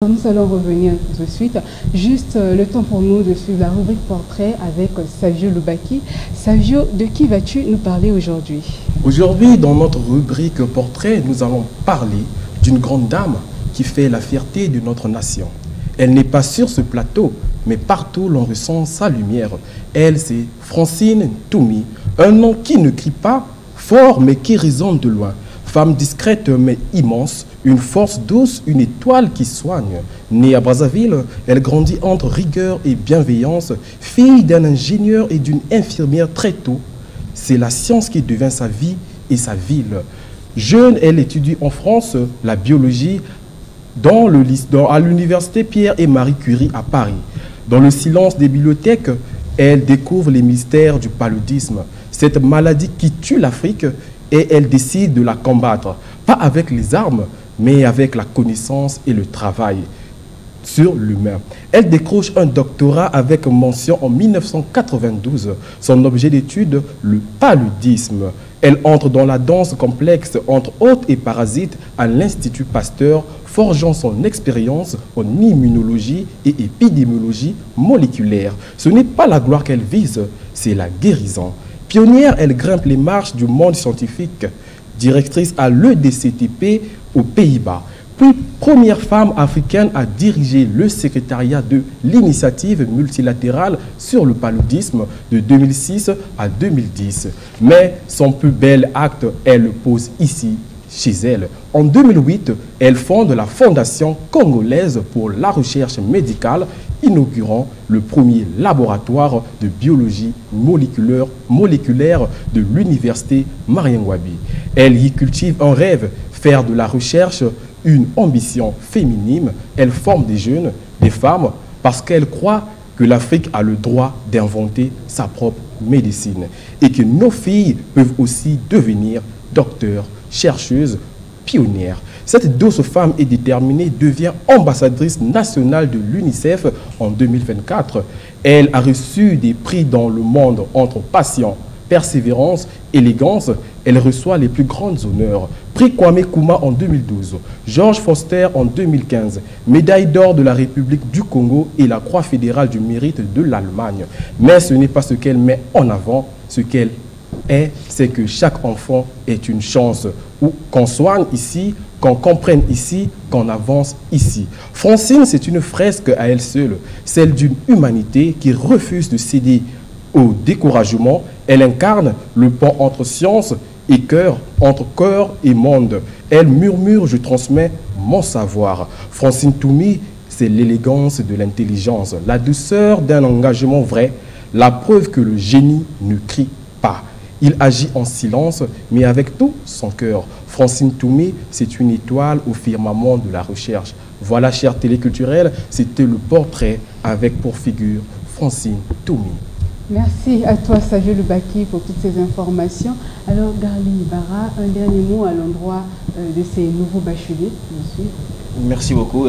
Nous allons revenir tout de suite. Juste le temps pour nous de suivre la rubrique portrait avec Savio Loubaki. Savio, de qui vas-tu nous parler aujourd'hui? Aujourd'hui, dans notre rubrique portrait, nous allons parler d'une grande dame qui fait la fierté de notre nation. Elle n'est pas sur ce plateau, mais partout l'on ressent sa lumière. Elle, c'est Francine Toumi, un nom qui ne crie pas fort, mais qui résonne de loin. Femme discrète mais immense, une force douce, une étoile qui soigne. Née à Brazzaville, elle grandit entre rigueur et bienveillance. Fille d'un ingénieur et d'une infirmière très tôt, c'est la science qui devient sa vie et sa ville. Jeune, elle étudie en France la biologie à l'université Pierre et Marie Curie à Paris. Dans le silence des bibliothèques, elle découvre les mystères du paludisme, cette maladie qui tue l'Afrique, et elle décide de la combattre, pas avec les armes, mais avec la connaissance et le travail sur l'humain. Elle décroche un doctorat avec mention en 1992. Son objet d'étude, le paludisme. Elle entre dans la danse complexe entre hôtes et parasites à l'Institut Pasteur, forgeant son expérience en immunologie et épidémiologie moléculaire. Ce n'est pas la gloire qu'elle vise, c'est la guérison. Pionnière, elle grimpe les marches du monde scientifique, directrice à l'EDCTP aux Pays-Bas. Puis, première femme africaine à diriger le secrétariat de l'initiative multilatérale sur le paludisme de 2006 à 2010. Mais son plus bel acte, elle le pose ici, chez elle. En 2008, elle fonde la Fondation congolaise pour la recherche médicale, inaugurant le premier laboratoire de biologie moléculaire de l'université Mariengwabi. Elle y cultive un rêve, faire de la recherche une ambition féminine. Elle forme des jeunes, des femmes, parce qu'elle croit que l'Afrique a le droit d'inventer sa propre médecine et que nos filles peuvent aussi devenir docteurs, chercheuses, pionnières. Cette douce femme est déterminée devient ambassadrice nationale de l'UNICEF en 2024. Elle a reçu des prix dans le monde entre passion, persévérance, élégance. Elle reçoit les plus grands honneurs. Prix Kwame Nkrumah en 2012, George Foster en 2015, médaille d'or de la République du Congo et la Croix fédérale du mérite de l'Allemagne. Mais ce n'est pas ce qu'elle met en avant, ce qu'elle est, c'est que chaque enfant est une chance, ou qu'on soigne ici, qu'on comprenne ici, qu'on avance ici. Francine, c'est une fresque à elle seule, celle d'une humanité qui refuse de céder au découragement. Elle incarne le pont entre science et cœur, entre cœur et monde. Elle murmure, je transmets mon savoir. Francine Toumi, c'est l'élégance de l'intelligence, la douceur d'un engagement vrai, la preuve que le génie ne crie pas. Il agit en silence, mais avec tout son cœur. Francine Toumi, c'est une étoile au firmament de la recherche. Voilà, chers téléculturels, c'était le portrait avec pour figure Francine Toumi. Merci à toi, Savio Loubaki, pour toutes ces informations. Alors, Garli Bara, un dernier mot à l'endroit de ces nouveaux bacheliers. Merci beaucoup.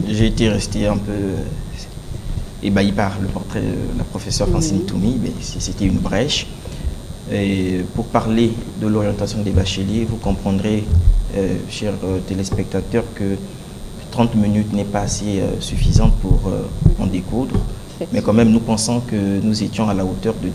J'ai été resté un peu ébahi par le portrait de la professeure Francine Toumi, mais c'était une brèche. Et pour parler de l'orientation des bacheliers, vous comprendrez, chers téléspectateurs, que 30 minutes n'est pas assez suffisante pour en découdre. Mais quand même, nous pensons que nous étions à la hauteur de